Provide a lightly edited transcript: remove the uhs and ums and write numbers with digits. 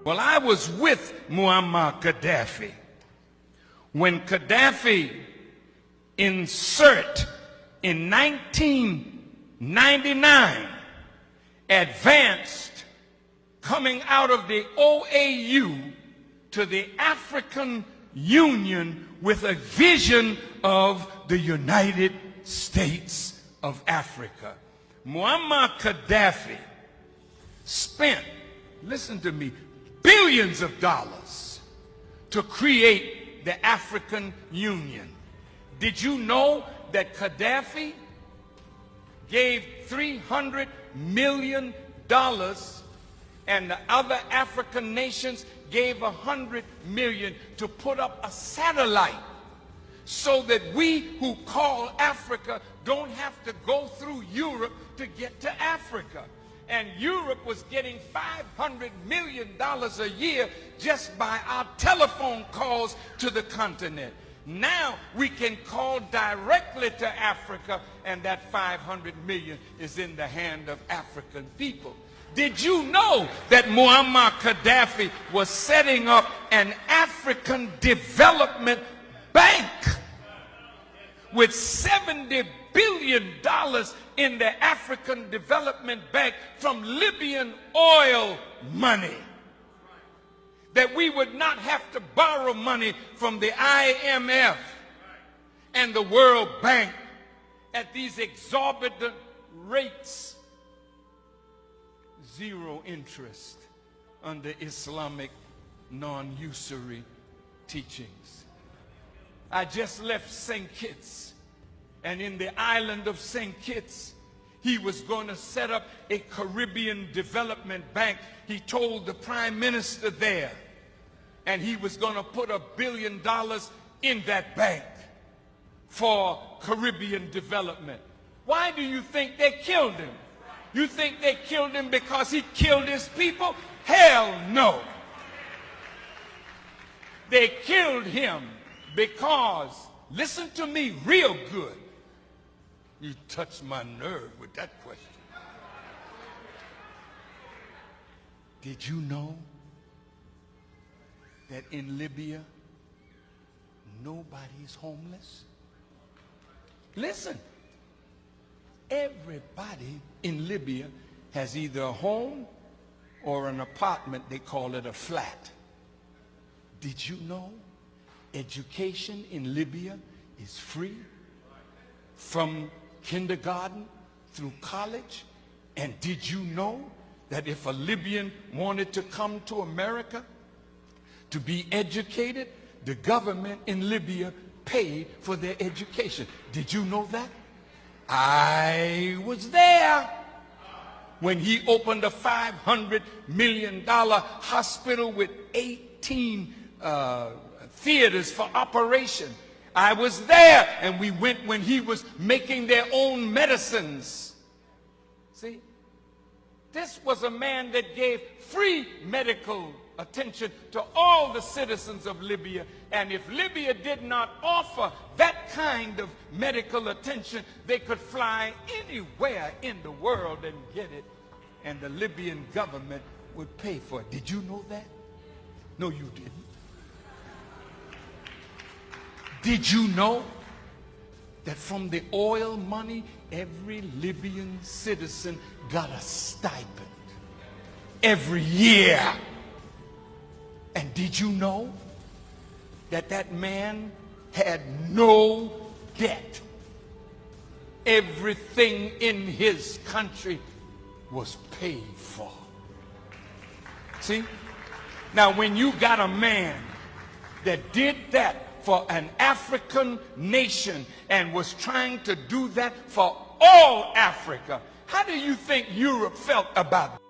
Well, I was with Muammar Gaddafi when Gaddafi insert in 1999 advanced coming out of the OAU to the African Union with a vision of the United States of Africa. Muammar Gaddafi spent, listen to me, billions of dollars to create the African Union. Did you know that Gaddafi gave $300 million and the other African nations gave $100 million to put up a satellite so that we who call Africa don't have to go through Europe to get to Africa? And Europe was getting $500 million a year just by our telephone calls to the continent. Now we can call directly to Africa, and that $500 million is in the hand of African people. Did you know that Muammar Gaddafi was setting up an African development bank with $70 billion in the African Development Bank from Libyan oil money? That we would not have to borrow money from the IMF and the World Bank at these exorbitant rates. Zero interest under Islamic non-usury teachings. I just left St. Kitts, and in the island of St. Kitts, he was going to set up a Caribbean development bank. He told the prime minister there, and he was going to put $1 billion in that bank for Caribbean development. Why do you think they killed him? You think they killed him because he killed his people? Hell no. They killed him because, listen to me real good. You touched my nerve with that question. Did you know that in Libya, nobody is homeless? Listen, everybody in Libya has either a home or an apartment. They call it a flat. Did you know education in Libya is free from kindergarten through college? And did you know that if a Libyan wanted to come to America to be educated, the government in Libya paid for their education? Did you know that? I was there when he opened a $500 million hospital with 18 theaters for operation. I was there, and we went when he was making their own medicines. See, this was a man that gave free medical attention to all the citizens of Libya, and if Libya did not offer that kind of medical attention, they could fly anywhere in the world and get it, and the Libyan government would pay for it. Did you know that? No, you didn't. Did you know that from the oil money, every Libyan citizen got a stipend every year? And did you know that that man had no debt? Everything in his country was paid for. See? Now, when you got a man that did that for an African nation and was trying to do that for all Africa, how do you think Europe felt about it?